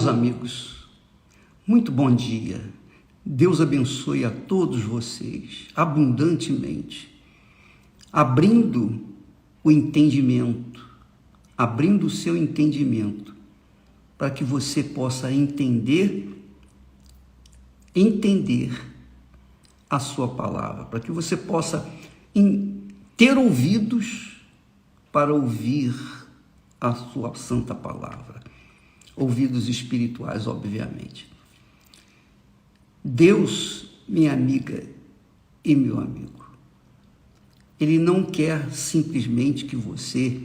Meus amigos, muito bom dia. Deus abençoe a todos vocês abundantemente, abrindo o entendimento, abrindo o seu entendimento, para que você possa entender a sua palavra, para que você possa ter ouvidos para ouvir a sua santa palavra, ouvidos espirituais, obviamente. Deus, minha amiga e meu amigo, Ele não quer simplesmente que você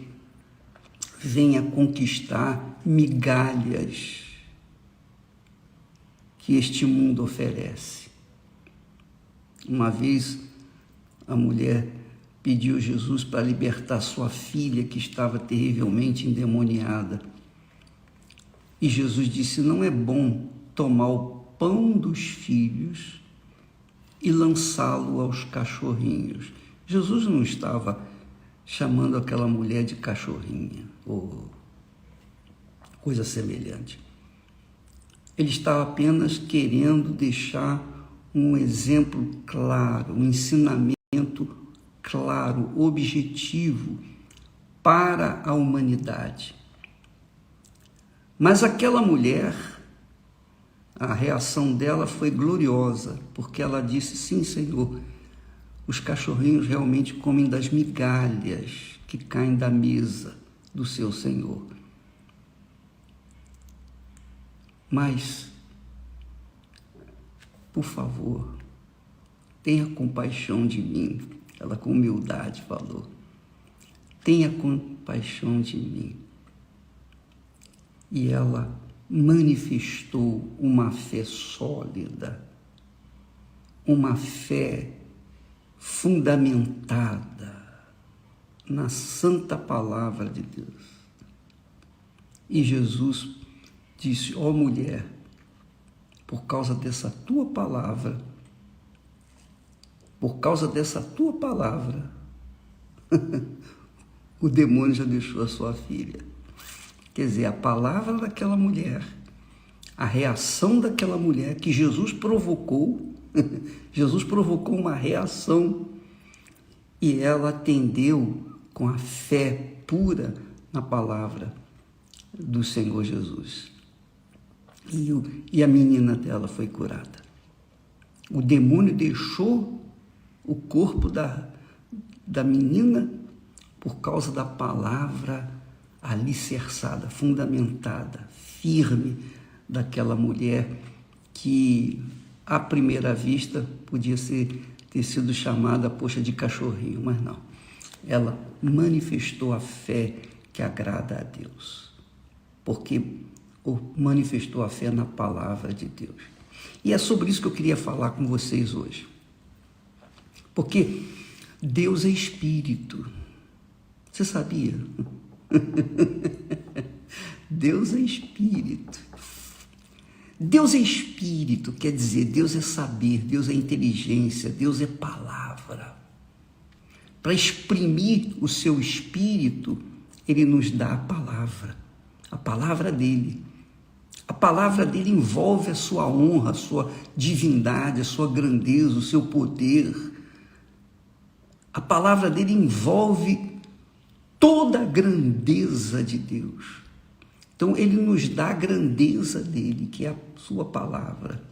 venha conquistar migalhas que este mundo oferece. Uma vez a mulher pediu a Jesus para libertar sua filha que estava terrivelmente endemoniada. E Jesus disse: não é bom tomar o pão dos filhos e lançá-lo aos cachorrinhos. Jesus não estava chamando aquela mulher de cachorrinha ou coisa semelhante. Ele estava apenas querendo deixar um exemplo claro, um ensinamento claro, objetivo para a humanidade. Mas aquela mulher, a reação dela foi gloriosa, porque ela disse: sim, Senhor, os cachorrinhos realmente comem das migalhas que caem da mesa do seu Senhor. Mas, por favor, tenha compaixão de mim. Ela com humildade falou: tenha compaixão de mim. E ela manifestou uma fé sólida, uma fé fundamentada na santa palavra de Deus. E Jesus disse: ó mulher, por causa dessa tua palavra, o demônio já deixou a sua filha. Quer dizer, a palavra daquela mulher, a reação daquela mulher que Jesus provocou, Jesus provocou uma reação e ela atendeu com a fé pura na palavra do Senhor Jesus. E a menina dela foi curada. O demônio deixou o corpo da menina por causa da palavra alicerçada, fundamentada, firme daquela mulher que, à primeira vista, podia ter sido chamada, poxa, de cachorrinho, mas não. Ela manifestou a fé que agrada a Deus, porque manifestou a fé na palavra de Deus. E é sobre isso que eu queria falar com vocês hoje. Porque Deus é espírito. Você sabia? Deus é espírito. Deus é espírito, quer dizer, Deus é saber, Deus é inteligência, Deus é palavra. Para exprimir o seu espírito, Ele nos dá a palavra dele. A palavra dele envolve a sua honra, a sua divindade, a sua grandeza, o seu poder. A palavra dele envolve toda a grandeza de Deus. Então, ele nos dá a grandeza dele, que é a sua palavra.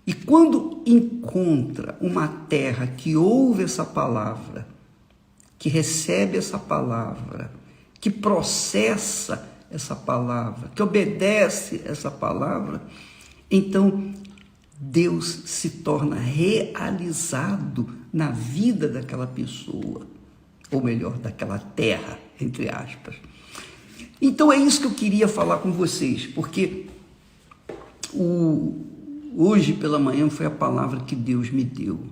E quando encontra uma terra que ouve essa palavra, que recebe essa palavra, que processa essa palavra, que obedece essa palavra, então Deus se torna realizado na vida daquela pessoa, ou melhor, daquela terra, entre aspas. Então é isso que eu queria falar com vocês, porque hoje pela manhã foi a palavra que Deus me deu.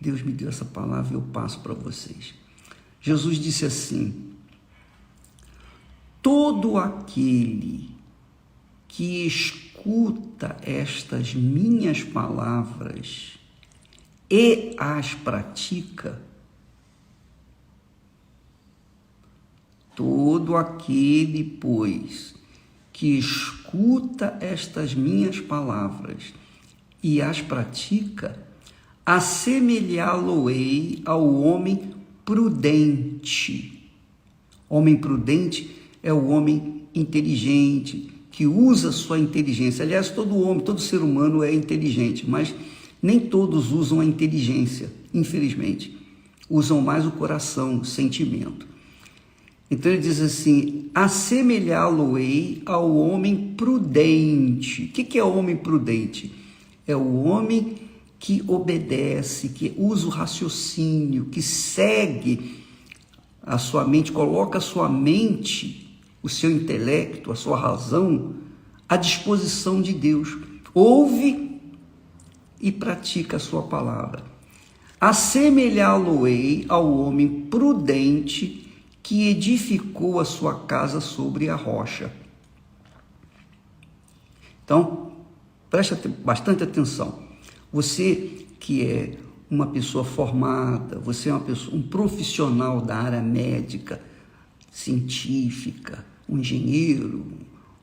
Deus me deu essa palavra e eu passo para vocês. Jesus disse assim: todo aquele que escuta estas minhas palavras e as pratica, todo aquele, pois, que escuta estas minhas palavras e as pratica, assemelhá-lo-ei ao homem prudente. Homem prudente é o homem inteligente, que usa sua inteligência. Aliás, todo homem, todo ser humano é inteligente, mas nem todos usam a inteligência, infelizmente. Usam mais o coração, o sentimento. Então ele diz assim, assemelhá-lo-ei ao homem prudente. O que é o homem prudente? É o homem que obedece, que usa o raciocínio, que segue a sua mente, coloca a sua mente, o seu intelecto, a sua razão à disposição de Deus. Ouve e pratica a sua palavra. Assemelhá-lo-ei ao homem prudente que edificou a sua casa sobre a rocha. Então, preste bastante atenção. Você que é uma pessoa formada, você é um profissional da área médica, científica, um engenheiro,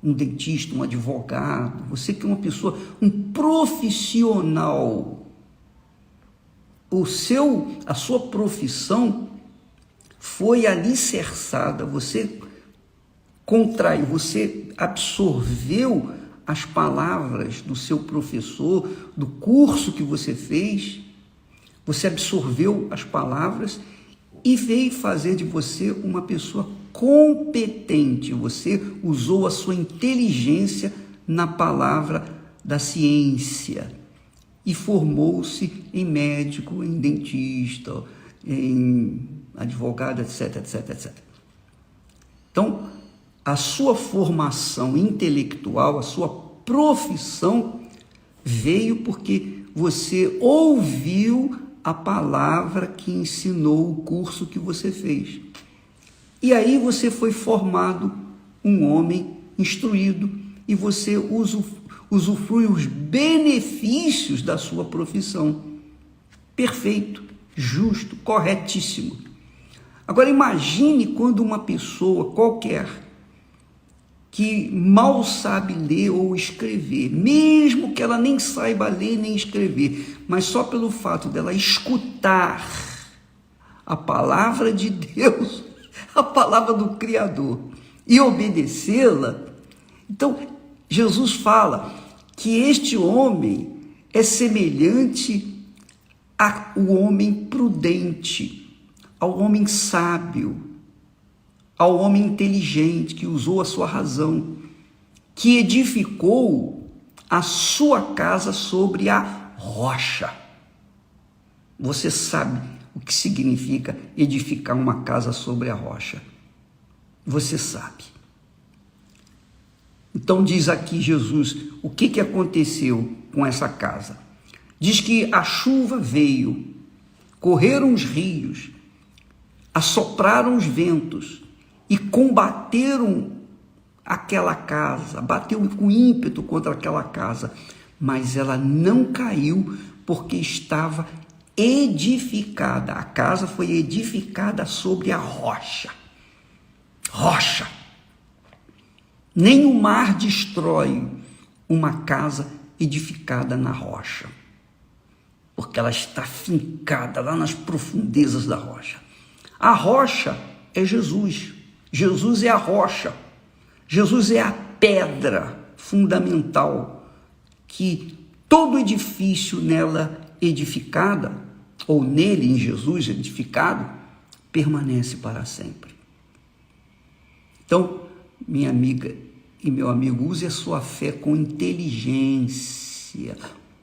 um dentista, um advogado, você que é uma pessoa, um profissional, a sua profissão foi alicerçada, você contraiu, você absorveu as palavras do seu professor, do curso que você fez, você absorveu as palavras e veio fazer de você uma pessoa competente. Você usou a sua inteligência na palavra da ciência e formou-se em médico, em dentista, em advogado, etc, etc, etc. Então, a sua formação intelectual, a sua profissão veio porque você ouviu a palavra que ensinou o curso que você fez. E aí você foi formado um homem instruído e você usufrui os benefícios da sua profissão. Perfeito, justo, corretíssimo. Agora imagine quando uma pessoa qualquer que mal sabe ler ou escrever, mesmo que ela nem saiba ler nem escrever, mas só pelo fato dela escutar a palavra de Deus, a palavra do Criador, e obedecê-la. Então, Jesus fala que este homem é semelhante ao homem prudente, ao homem sábio, ao homem inteligente que usou a sua razão, que edificou a sua casa sobre a rocha. Você sabe o que significa edificar uma casa sobre a rocha? Você sabe. Então diz aqui Jesus, o que aconteceu com essa casa? Diz que a chuva veio, correram os rios, assopraram os ventos, e combateram aquela casa, bateu com ímpeto contra aquela casa, mas ela não caiu porque estava edificada. A casa foi edificada sobre a rocha. Rocha. Nem o mar destrói uma casa edificada na rocha, porque ela está fincada lá nas profundezas da rocha. A rocha é Jesus. Jesus é a rocha, Jesus é a pedra fundamental que todo edifício nela edificada, ou nele, em Jesus edificado, permanece para sempre. Então, minha amiga e meu amigo, use a sua fé com inteligência,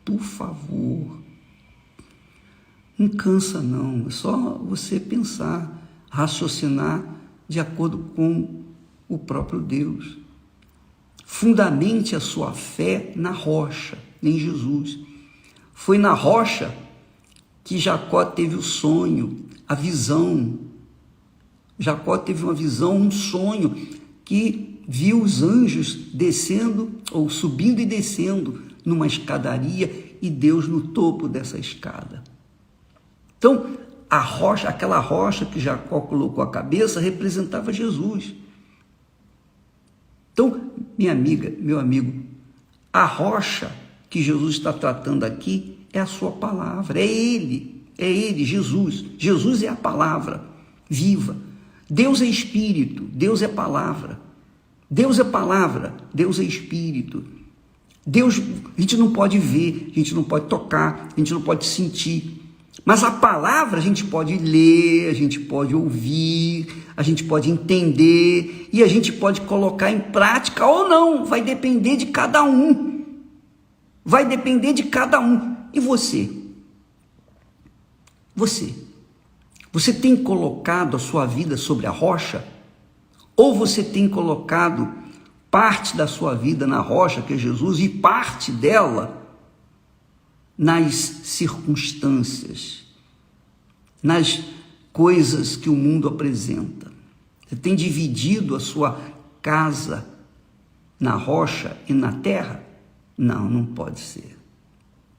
por favor. Não cansa não, é só você pensar, raciocinar, de acordo com o próprio Deus. Fundamente a sua fé na rocha, em Jesus. Foi na rocha que Jacó teve o sonho, a visão. Jacó teve uma visão, um sonho, que viu os anjos descendo, ou subindo e descendo, numa escadaria, e Deus no topo dessa escada. Então, a rocha, aquela rocha que Jacó colocou a cabeça, representava Jesus. Então, minha amiga, meu amigo, a rocha que Jesus está tratando aqui é a sua palavra, é Ele, Jesus. Jesus é a palavra viva. Deus é Espírito, Deus é palavra. Deus é palavra, Deus é Espírito. Deus, a gente não pode ver, a gente não pode tocar, a gente não pode sentir. Mas a palavra a gente pode ler, a gente pode ouvir, a gente pode entender e a gente pode colocar em prática ou não. Vai depender de cada um. Vai depender de cada um. E você? Você tem colocado a sua vida sobre a rocha? Ou você tem colocado parte da sua vida na rocha, que é Jesus, e parte dela nas circunstâncias, nas coisas que o mundo apresenta? Você tem dividido a sua casa na rocha e na terra? Não, não pode ser.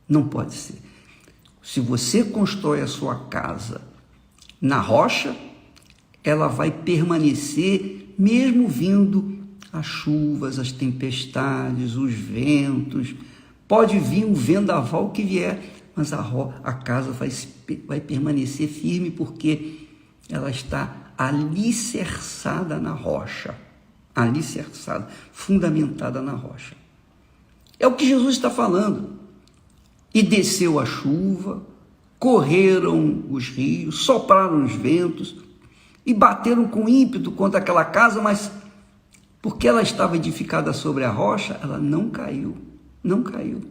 Não pode ser. Se você constrói a sua casa na rocha, ela vai permanecer mesmo vindo as chuvas, as tempestades, os ventos. Pode vir um vendaval que vier, mas a casa vai permanecer firme porque ela está alicerçada na rocha. Alicerçada, fundamentada na rocha. É o que Jesus está falando. E desceu a chuva, correram os rios, sopraram os ventos e bateram com ímpeto contra aquela casa, mas porque ela estava edificada sobre a rocha, ela não caiu, não caiu.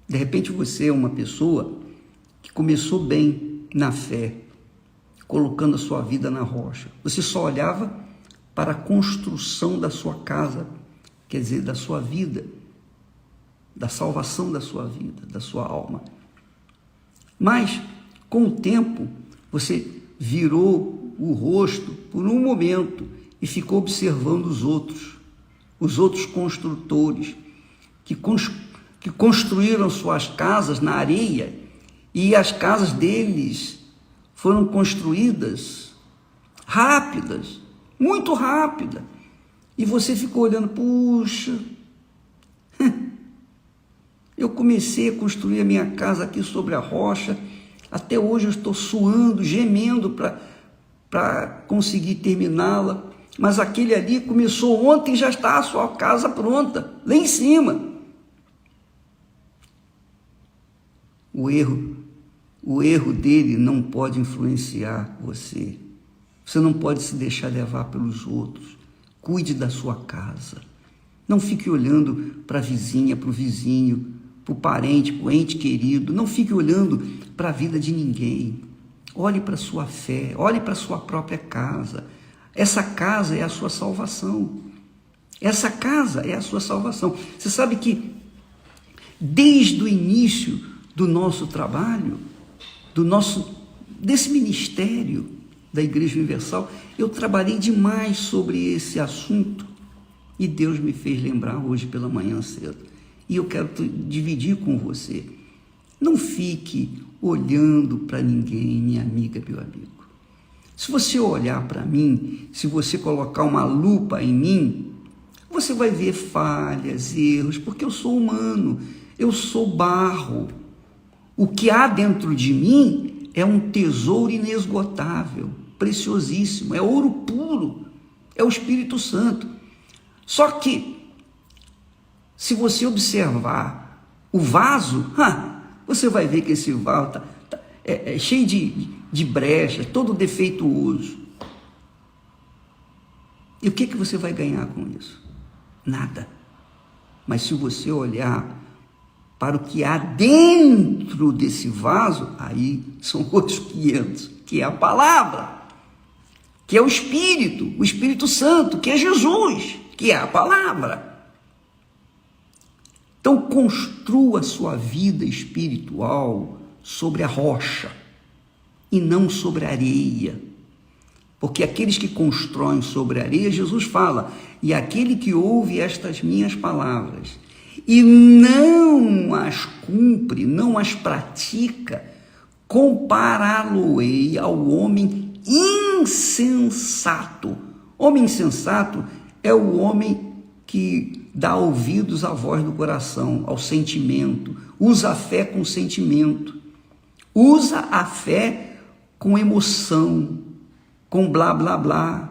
De repente você é uma pessoa que começou bem na fé, colocando a sua vida na rocha. Você só olhava para a construção da sua casa, quer dizer, da sua vida, da salvação da sua vida, da sua alma. Mas, com o tempo, você virou o rosto por um momento e ficou observando os outros construtores que construíram suas casas na areia, e as casas deles foram construídas rápidas, muito rápida. E você ficou olhando, puxa, eu comecei a construir a minha casa aqui sobre a rocha, até hoje eu estou suando, gemendo para conseguir terminá-la, mas aquele ali começou ontem e já está a sua casa pronta, lá em cima. O erro dele não pode influenciar você. Você não pode se deixar levar pelos outros. Cuide da sua casa. Não fique olhando para a vizinha, para o vizinho, para o parente, para o ente querido. Não fique olhando para a vida de ninguém. Olhe para a sua fé, olhe para a sua própria casa. Essa casa é a sua salvação. Essa casa é a sua salvação. Você sabe que desde o início do nosso trabalho, desse ministério da Igreja Universal, eu trabalhei demais sobre esse assunto e Deus me fez lembrar hoje pela manhã cedo. E eu quero dividir com você. Não fique olhando para ninguém, minha amiga, meu amigo. Se você olhar para mim, se você colocar uma lupa em mim, você vai ver falhas, erros, porque eu sou humano, eu sou barro. O que há dentro de mim é um tesouro inesgotável, preciosíssimo, é ouro puro, é o Espírito Santo. Só que, se você observar o vaso, você vai ver que esse vaso é cheio de brechas, todo defeituoso. E o que você vai ganhar com isso? Nada. Mas se você olhar para o que há dentro desse vaso, aí são outros 500, que é a palavra, que é o Espírito Santo, que é Jesus, que é a palavra. Então, construa a sua vida espiritual sobre a rocha e não sobre a areia. Porque aqueles que constroem sobre a areia, Jesus fala, e aquele que ouve estas minhas palavras e não as cumpre, não as pratica, compará-lo-ei ao homem insensato. Homem insensato é o homem que dá ouvidos à voz do coração, ao sentimento, usa a fé com sentimento, usa a fé com emoção, com blá blá blá,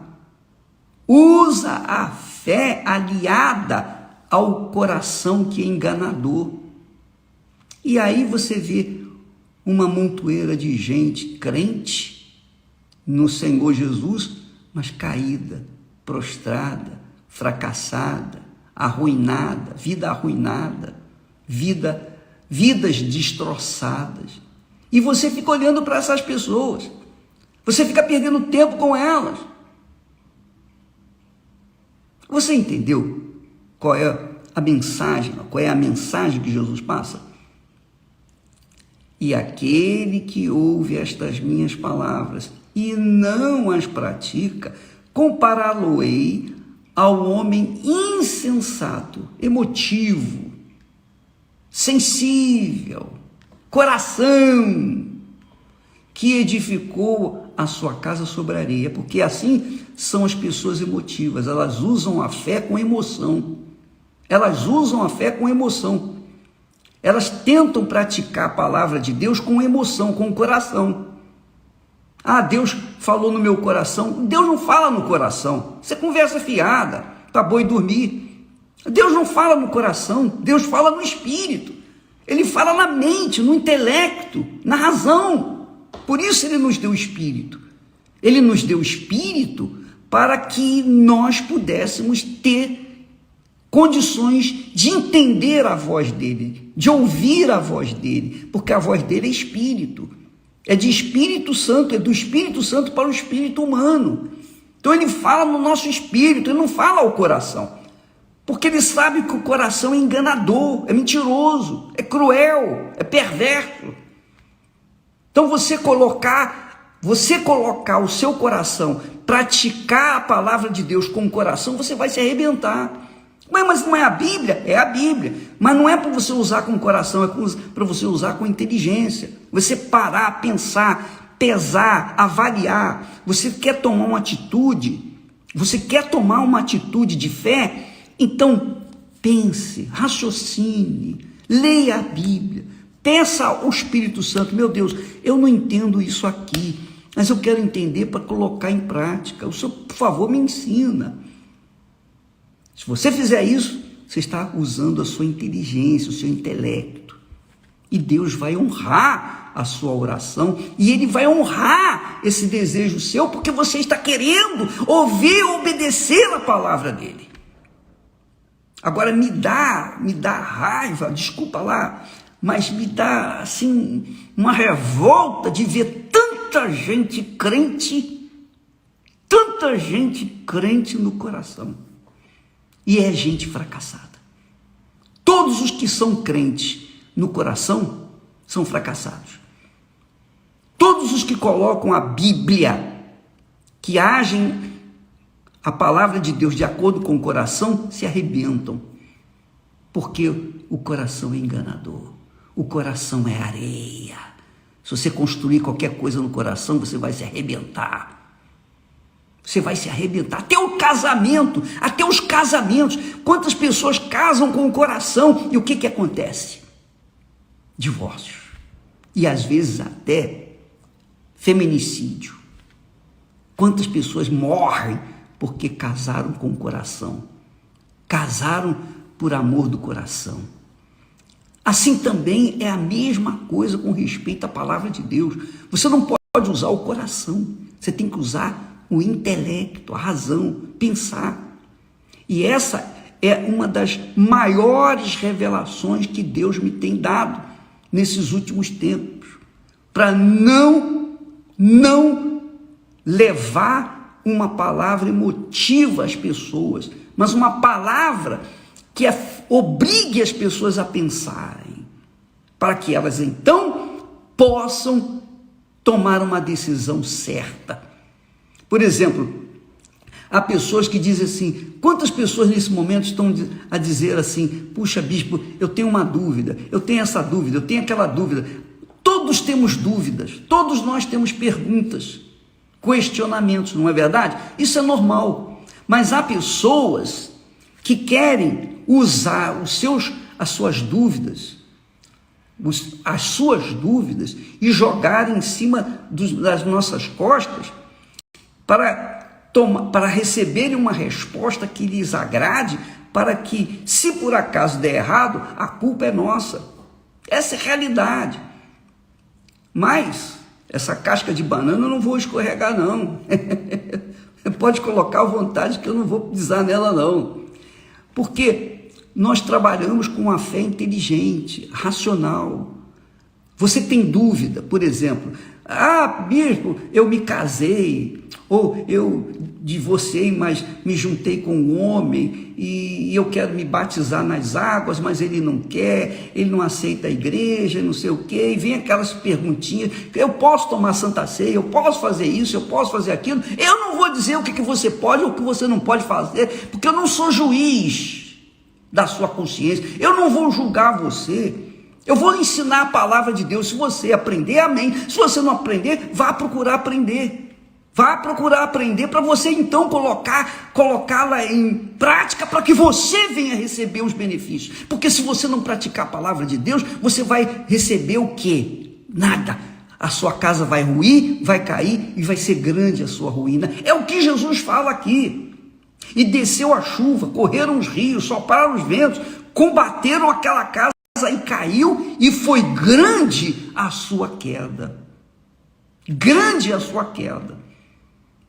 usa a fé aliada ao coração que é enganador. E aí você vê uma montoeira de gente crente no Senhor Jesus, mas caída, prostrada, fracassada, arruinada, vidas destroçadas. E você fica olhando para essas pessoas, você fica perdendo tempo com elas. Você entendeu qual é a mensagem? Qual é a mensagem que Jesus passa? E aquele que ouve estas minhas palavras e não as pratica, compará-lo-ei ao homem insensato, emotivo, sensível, coração, que edificou a sua casa sobre a areia, porque assim são as pessoas emotivas, elas usam a fé com emoção, elas tentam praticar a palavra de Deus com emoção, com o coração. Ah, Deus falou no meu coração. Deus não fala no coração, isso é conversa fiada, para boi dormir. Deus não fala no coração, Deus fala no espírito, Ele fala na mente, no intelecto, na razão. Por isso Ele nos deu o espírito. Ele nos deu o espírito para que nós pudéssemos ter condições de entender a voz dele, de ouvir a voz dele, porque a voz dele é espírito, é de Espírito Santo, é do Espírito Santo para o espírito humano. Então ele fala no nosso espírito, ele não fala ao coração, porque ele sabe que o coração é enganador, é mentiroso, é cruel, é perverso. Então você colocar o seu coração, praticar a palavra de Deus com o coração, você vai se arrebentar. Mas não é a Bíblia? É a Bíblia, mas não é para você usar com o coração, é para você usar com inteligência, você parar, pensar, pesar, avaliar. Você quer tomar uma atitude de fé? Então pense, raciocine, leia a Bíblia, peça ao Espírito Santo: meu Deus, eu não entendo isso aqui, mas eu quero entender para colocar em prática, o Senhor, por favor, me ensina. Se você fizer isso, você está usando a sua inteligência, o seu intelecto. E Deus vai honrar a sua oração, e Ele vai honrar esse desejo seu, porque você está querendo ouvir e obedecer a palavra dEle. Agora me dá raiva, desculpa lá, mas me dá assim uma revolta de ver tanta gente crente no coração. E é gente fracassada. Todos os que são crentes no coração são fracassados. Todos os que colocam a Bíblia, que agem a palavra de Deus de acordo com o coração, se arrebentam. Porque o coração é enganador. O coração é areia. Se você construir qualquer coisa no coração, você vai se arrebentar. Você vai se arrebentar, até os casamentos. Quantas pessoas casam com o coração e o que acontece? Divórcio. E às vezes até feminicídio. Quantas pessoas morrem porque casaram com o coração? Casaram por amor do coração. Assim também é a mesma coisa com respeito à palavra de Deus. Você não pode usar o coração, você tem que usar o intelecto, a razão, pensar. E essa é uma das maiores revelações que Deus me tem dado nesses últimos tempos, para não levar uma palavra emotiva às pessoas, mas uma palavra que obrigue as pessoas a pensarem, para que elas então possam tomar uma decisão certa. Por exemplo, há pessoas que dizem assim, quantas pessoas nesse momento estão a dizer assim: puxa, bispo, eu tenho uma dúvida, eu tenho essa dúvida, eu tenho aquela dúvida. Todos temos dúvidas, todos nós temos perguntas, questionamentos, não é verdade? Isso é normal, Mas há pessoas que querem usar as suas dúvidas e jogar em cima das nossas costas para receberem uma resposta que lhes agrade, para que, se por acaso der errado, a culpa é nossa. Essa é a realidade. Mas essa casca de banana eu não vou escorregar, não. Pode colocar à vontade que eu não vou pisar nela, não. Porque nós trabalhamos com uma fé inteligente, racional. Você tem dúvida, por exemplo, bispo, eu me casei, ou eu divorciei, mas me juntei com um homem e eu quero me batizar nas águas, mas ele não quer, ele não aceita a igreja, não sei o quê, e vem aquelas perguntinhas, eu posso tomar Santa Ceia, eu posso fazer isso, eu posso fazer aquilo. Eu não vou dizer o que você pode ou o que você não pode fazer, porque eu não sou juiz da sua consciência, eu não vou julgar você. Eu vou ensinar a palavra de Deus. Se você aprender, amém. Se você não aprender, vá procurar aprender. Vá procurar aprender para você então colocá-la em prática para que você venha receber os benefícios. Porque se você não praticar a palavra de Deus, você vai receber o quê? Nada. A sua casa vai ruir, vai cair e vai ser grande a sua ruína. É o que Jesus fala aqui. E desceu a chuva, correram os rios, sopraram os ventos, combateram aquela casa e caiu, e foi grande a sua queda. Grande a sua queda.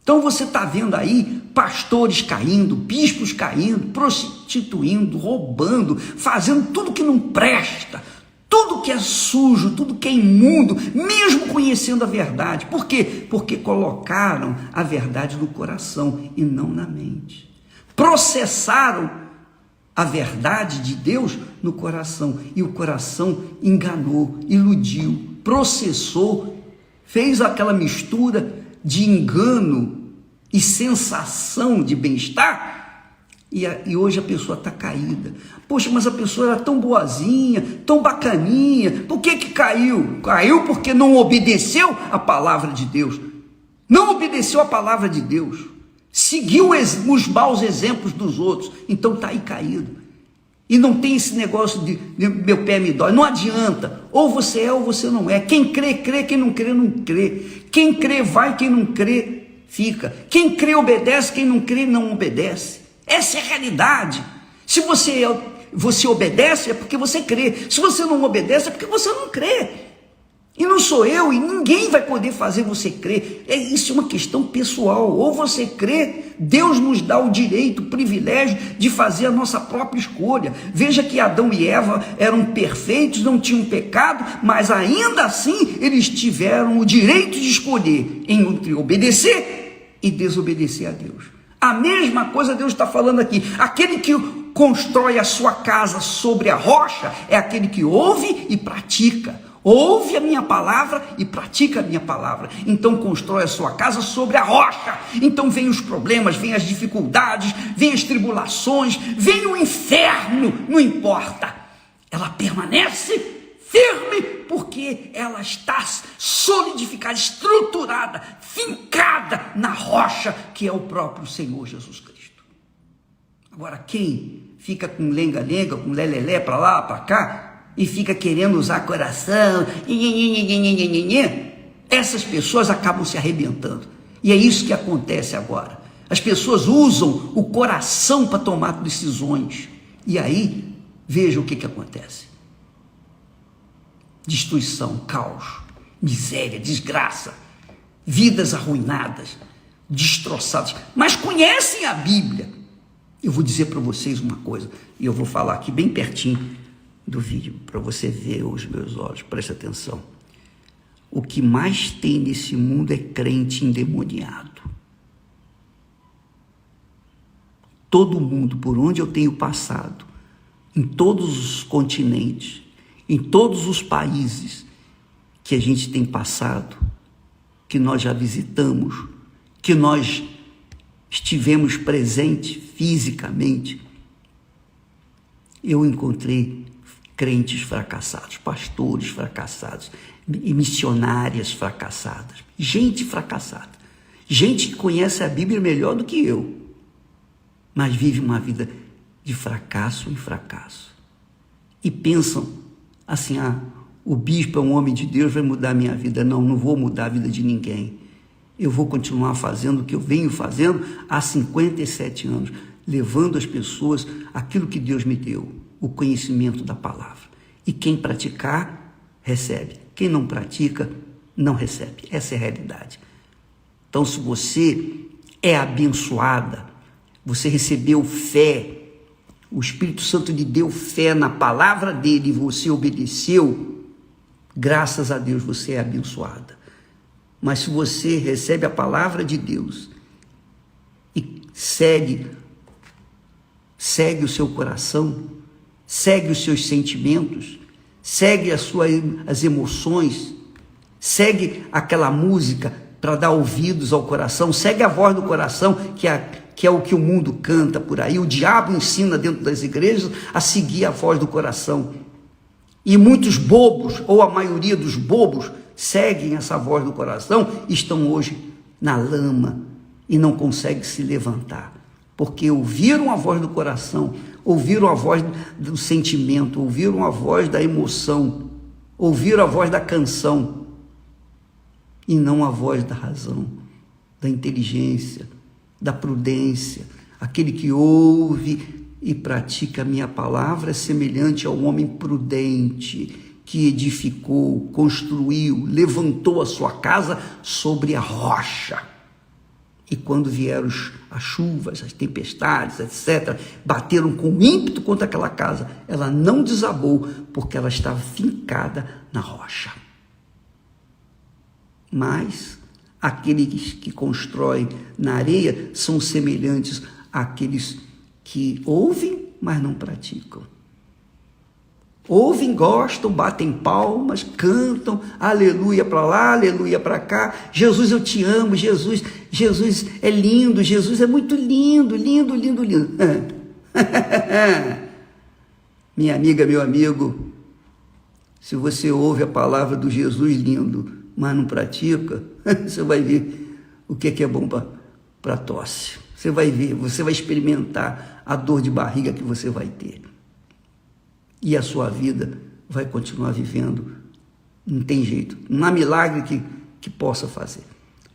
Então você está vendo aí pastores caindo, bispos caindo, prostituindo, roubando, fazendo tudo que não presta, tudo que é sujo, tudo que é imundo, mesmo conhecendo a verdade. Por quê? Porque colocaram a verdade no coração e não na mente. Processaram a verdade de Deus no coração, e o coração enganou, iludiu, processou, fez aquela mistura de engano e sensação de bem-estar, e hoje a pessoa está caída. Poxa, mas a pessoa era tão boazinha, tão bacaninha, por que caiu? Caiu porque não obedeceu a palavra de Deus, não obedeceu a palavra de Deus, seguiu os maus exemplos dos outros, então está aí caído. E não tem esse negócio de meu pé me dói, não adianta, ou você é ou você não é. Quem crê, crê, quem não crê, não crê. Quem crê vai, quem não crê fica. Quem crê obedece, quem não crê não obedece. Essa é a realidade. Se você obedece é porque você crê, se você não obedece é porque você não crê. E não sou eu, e ninguém vai poder fazer você crer. Isso é uma questão pessoal. Ou você crê, Deus nos dá o direito, o privilégio de fazer a nossa própria escolha. Veja que Adão e Eva eram perfeitos, não tinham pecado, mas ainda assim eles tiveram o direito de escolher entre obedecer e desobedecer a Deus. A mesma coisa Deus está falando aqui. Aquele que constrói a sua casa sobre a rocha é aquele que ouve e pratica. Ouve a minha palavra e pratica a minha palavra. Então constrói a sua casa sobre a rocha. Então vem os problemas, vem as dificuldades, vem as tribulações, vem o inferno, não importa. Ela permanece firme porque ela está solidificada, estruturada, fincada na rocha que é o próprio Senhor Jesus Cristo. Agora quem fica com lenga-lenga, com lelelé para lá, para cá, e fica querendo usar coração, essas pessoas acabam se arrebentando. E é isso que acontece agora. As pessoas usam o coração para tomar decisões. E aí, veja o que acontece. Destruição, caos, miséria, desgraça, vidas arruinadas, destroçadas. Mas conhecem a Bíblia. Eu vou dizer para vocês uma coisa, e eu vou falar aqui bem pertinho do vídeo, para você ver os meus olhos, preste atenção. O que mais tem nesse mundo é crente endemoniado. Todo mundo, por onde eu tenho passado, em todos os continentes, em todos os países que a gente tem passado, que nós já visitamos, que nós estivemos presentes fisicamente, eu encontrei crentes fracassados, pastores fracassados, e missionárias fracassadas, gente fracassada, gente que conhece a Bíblia melhor do que eu, mas vivem uma vida de fracasso em fracasso. E pensam assim, o bispo é um homem de Deus, vai mudar a minha vida. Não, não vou mudar a vida de ninguém. Eu vou continuar fazendo o que eu venho fazendo há 57 anos, levando às pessoas aquilo que Deus me deu, o conhecimento da palavra. E quem praticar, recebe. Quem não pratica, não recebe. Essa é a realidade. Então, se você é abençoada, você recebeu fé, o Espírito Santo lhe deu fé na palavra dele e você obedeceu, graças a Deus você é abençoada. Mas se você recebe a palavra de Deus e segue o seu coração, segue os seus sentimentos, segue as emoções, segue aquela música para dar ouvidos ao coração, segue a voz do coração, que é o que o mundo canta por aí. O diabo ensina dentro das igrejas a seguir a voz do coração. E muitos bobos, ou a maioria dos bobos, seguem essa voz do coração e estão hoje na lama e não conseguem se levantar. Porque ouviram a voz do coração, ouviram a voz do sentimento, ouviram a voz da emoção, ouviram a voz da canção, e não a voz da razão, da inteligência, da prudência. Aquele que ouve e pratica a minha palavra é semelhante ao homem prudente, que edificou, construiu, levantou a sua casa sobre a rocha. E quando vieram as chuvas, as tempestades, etc., bateram com ímpeto contra aquela casa, ela não desabou, porque ela estava fincada na rocha. Mas aqueles que constroem na areia são semelhantes àqueles que ouvem, mas não praticam. Ouvem, gostam, batem palmas, cantam, aleluia para lá, aleluia para cá. Jesus, eu te amo, Jesus é lindo, Jesus é muito lindo, lindo, lindo, lindo. Minha amiga, meu amigo, se você ouve a palavra do Jesus lindo, mas não pratica, você vai ver o que é bom para tosse. Você vai ver, você vai experimentar a dor de barriga que você vai ter. E a sua vida vai continuar vivendo. Não tem jeito. Não há milagre que possa fazer.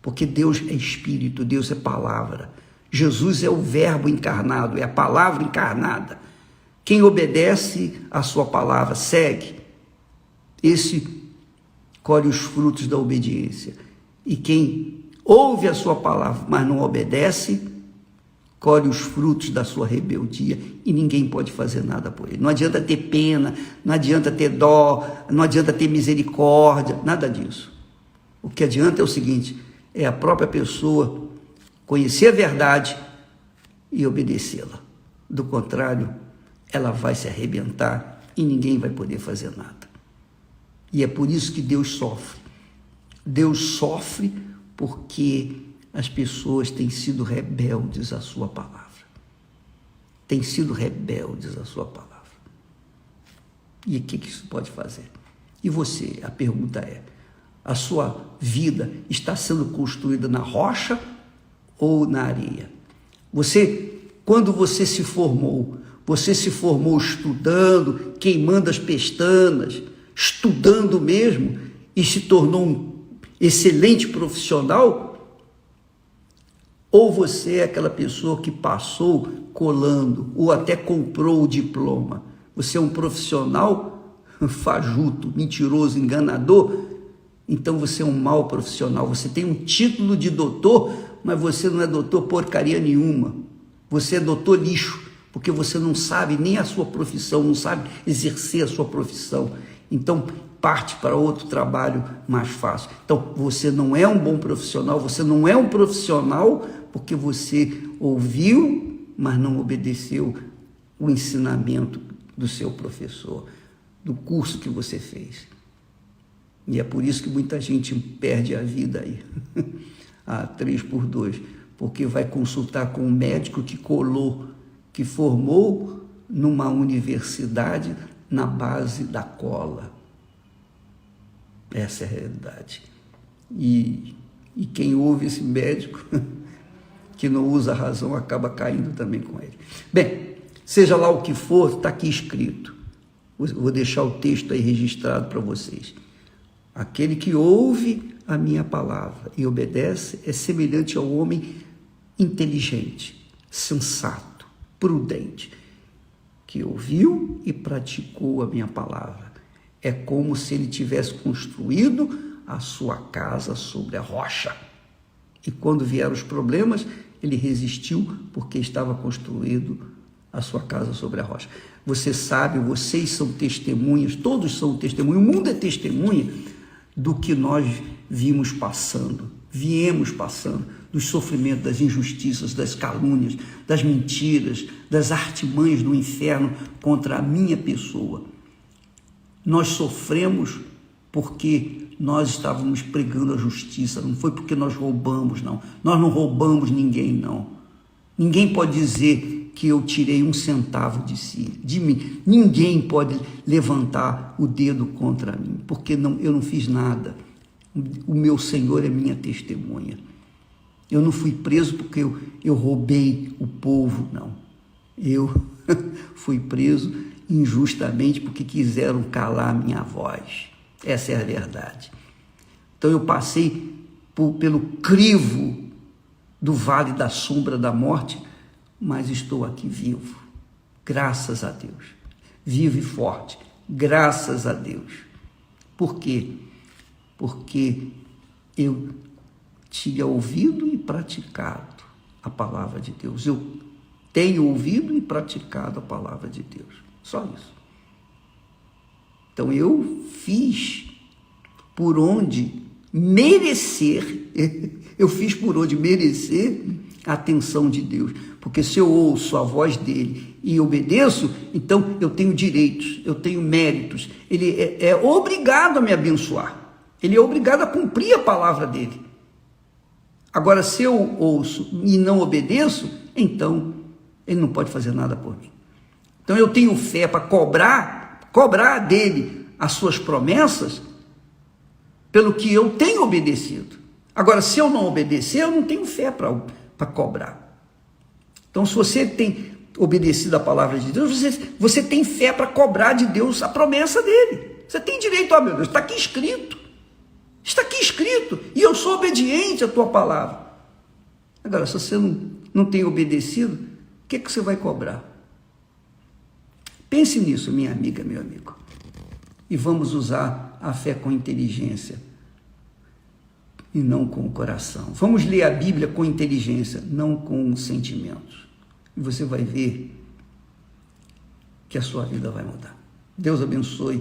Porque Deus é Espírito, Deus é Palavra. Jesus é o Verbo encarnado, é a Palavra encarnada. Quem obedece à sua palavra, segue, esse colhe os frutos da obediência. E quem ouve a sua palavra, mas não obedece, colhe os frutos da sua rebeldia, e ninguém pode fazer nada por ele. Não adianta ter pena, não adianta ter dó, não adianta ter misericórdia, nada disso. O que adianta é o seguinte, é a própria pessoa conhecer a verdade e obedecê-la. Do contrário, ela vai se arrebentar e ninguém vai poder fazer nada. E é por isso que Deus sofre. Deus sofre porque as pessoas têm sido rebeldes à sua palavra. Têm sido rebeldes à sua palavra. E o que isso pode fazer? E você, a pergunta é, a sua vida está sendo construída na rocha ou na areia? Quando você se formou estudando, queimando as pestanas, estudando mesmo, e se tornou um excelente profissional? Ou você é aquela pessoa que passou colando, ou até comprou o diploma? Você é um profissional fajuto, mentiroso, enganador? Então você é um mau profissional. Você tem um título de doutor, mas você não é doutor porcaria nenhuma. Você é doutor lixo, porque você não sabe nem a sua profissão, não sabe exercer a sua profissão. Então, parte para outro trabalho mais fácil. Então, você não é um bom profissional, você não é um profissional porque você ouviu, mas não obedeceu o ensinamento do seu professor, do curso que você fez. E é por isso que muita gente perde a vida aí, a 3x2, porque vai consultar com um médico que que formou numa universidade na base da cola. Essa é a realidade. E quem ouve esse médico que não usa a razão acaba caindo também com ele. Bem, seja lá o que for, está aqui escrito. Vou deixar o texto aí registrado para vocês. Aquele que ouve a minha palavra e obedece é semelhante ao homem inteligente, sensato, prudente, que ouviu e praticou a minha palavra. É como se ele tivesse construído a sua casa sobre a rocha. E quando vieram os problemas, ele resistiu porque estava construído a sua casa sobre a rocha. Você sabe, vocês são testemunhas, todos são testemunhas, o mundo é testemunha do que nós viemos passando, dos sofrimentos, das injustiças, das calúnias, das mentiras, das artimanhas do inferno contra a minha pessoa. Nós sofremos porque nós estávamos pregando a justiça, não foi porque nós roubamos, não. Nós não roubamos ninguém, não. Ninguém pode dizer que eu tirei 1 centavo de mim. Ninguém pode levantar o dedo contra mim, porque eu não fiz nada. O meu Senhor é minha testemunha. Eu não fui preso porque eu roubei o povo, não. Eu fui preso injustamente porque quiseram calar a minha voz. Essa é a verdade. Então eu passei pelo crivo do vale da sombra da morte, mas estou aqui vivo, graças a Deus. Vivo e forte, graças a Deus. Por quê? Porque eu tinha ouvido e praticado a palavra de Deus. Eu tenho ouvido e praticado a palavra de Deus. Só isso. Então eu fiz por onde merecer, a atenção de Deus. Porque se eu ouço a voz dele e obedeço, então eu tenho direitos, eu tenho méritos. Ele é obrigado a me abençoar. Ele é obrigado a cumprir a palavra dele. Agora, se eu ouço e não obedeço, então ele não pode fazer nada por mim. Então eu tenho fé para cobrar dele as suas promessas pelo que eu tenho obedecido. Agora, se eu não obedecer, eu não tenho fé para cobrar. Então, se você tem obedecido a palavra de Deus, você tem fé para cobrar de Deus a promessa dele. Você tem direito, meu Deus, está aqui escrito. Está aqui escrito, e eu sou obediente à tua palavra. Agora, se você não tem obedecido, o que você vai cobrar? Pense nisso, minha amiga, meu amigo. E vamos usar a fé com inteligência e não com o coração. Vamos ler a Bíblia com inteligência, não com sentimentos. E você vai ver que a sua vida vai mudar. Deus abençoe.